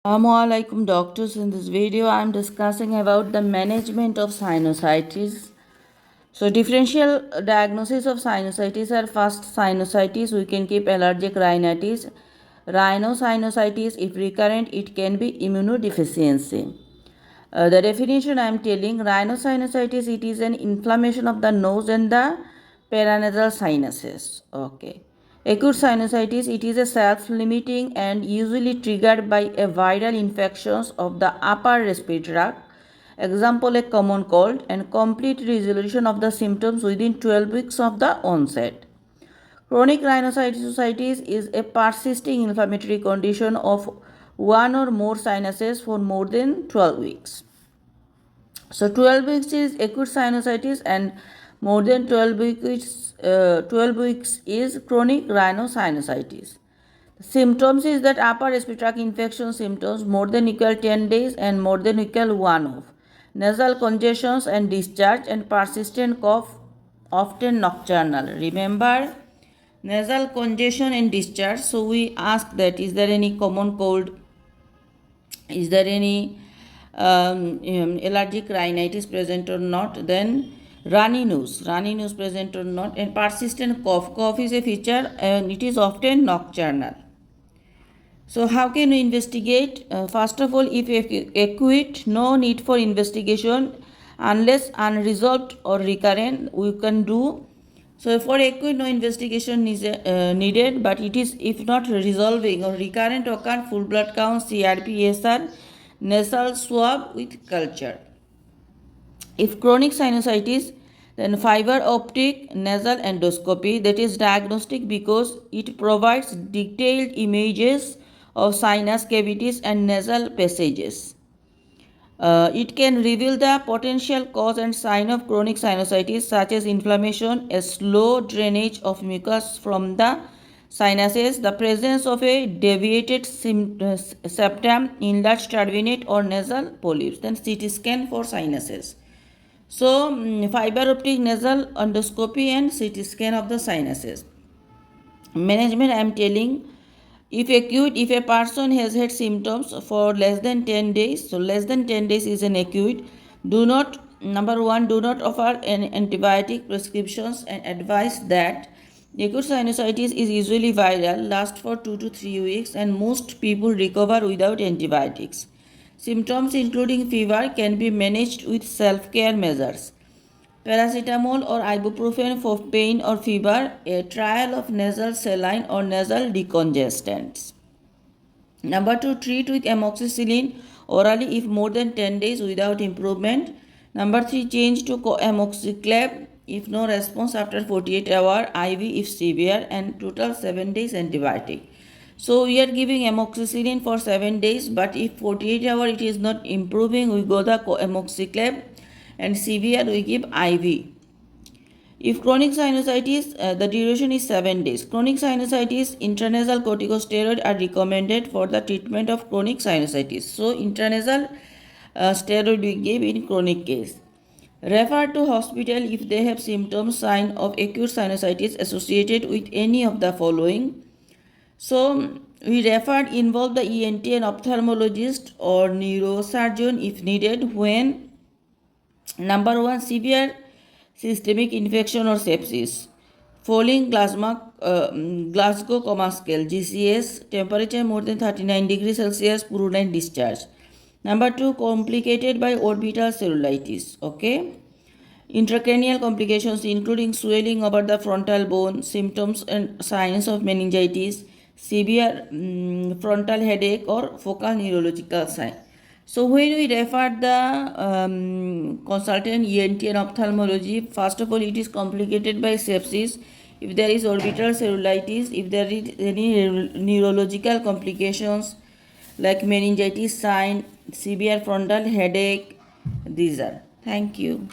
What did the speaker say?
Assalamualaikum doctors. In this video I am discussing about the management of sinusitis. So differential diagnosis of sinusitis are: first, sinusitis we can keep allergic rhinitis. Rhinosinusitis, if recurrent, it can be immunodeficiency. The definition I am telling: rhinosinusitis, it is an inflammation of the nose and the paranasal sinuses. Okay. Acute sinusitis, it is a self-limiting and usually triggered by a viral infections of the upper respiratory tract. Example, a common cold, and complete resolution of the symptoms within 12 weeks of the onset. Chronic rhinosinusitis is a persisting inflammatory condition of one or more sinuses for more than 12 weeks. So 12 weeks is acute sinusitis, and more than 12 weeks is chronic rhinosinusitis. Symptoms is that upper respiratory tract infection symptoms more than equal 10 days and more than equal 1 of nasal congestions and discharge, and persistent cough, often nocturnal. Remember, nasal congestion and discharge. So we ask that, is there any common cold? Is there any allergic rhinitis present or not? Then runny nose present or not? And persistent cough. Cough is a feature and it is often nocturnal. So how can we investigate? First of all, if acute, no need for investigation unless unresolved or recurrent, we can do. So for acute, no investigation is needed, but it is, if not resolving or recurrent occur, full blood count, CRP, SR, nasal swab with culture. If chronic sinusitis, then fiber optic nasal endoscopy, that is diagnostic because it provides detailed images of sinus cavities and nasal passages. It can reveal the potential cause and sign of chronic sinusitis, such as inflammation, a slow drainage of mucus from the sinuses, the presence of a deviated septum, enlarged turbinate or nasal polyps. Then CT scan for sinuses. So fiber optic nasal endoscopy and CT scan of the sinuses. Management I am telling: if acute, if a person has had symptoms for less than 10 days, so less than 10 days is an acute, do not, number one, do not offer an antibiotic prescriptions, and advise that acute sinusitis is usually viral, lasts for 2 to 3 weeks, and most people recover without antibiotics. Symptoms including fever can be managed with self-care measures. Paracetamol or ibuprofen for pain or fever, a trial of nasal saline or nasal decongestants. Number 2, treat with amoxicillin orally if more than 10 days without improvement. Number 3, change to amoxiclav if no response after 48 hours, IV if severe, and total 7 days antibiotic. So we are giving amoxicillin for 7 days, but if 48 hours it is not improving, we go the amoxiclav, and severe we give IV. If chronic sinusitis, the duration is 7 days. Chronic sinusitis, intranasal corticosteroids are recommended for the treatment of chronic sinusitis. So intranasal steroid we give in chronic case. Refer to hospital if they have symptoms, sign of acute sinusitis associated with any of the following. So we referred, involve the ENT and ophthalmologist or neurosurgeon if needed when: number 1, severe systemic infection or sepsis, falling Glasgow Coma Scale GCS, temperature more than 39 degrees Celsius, purulent discharge. Number 2, complicated by orbital cellulitis. Okay. Intracranial complications including swelling over the frontal bone, symptoms and signs of meningitis, severe frontal headache or focal neurological sign. So when we refer the consultant ENT and ophthalmology, first of all, it is complicated by sepsis. If there is orbital cellulitis, if there is any neurological complications like meningitis sign, severe frontal headache, these are. Thank you.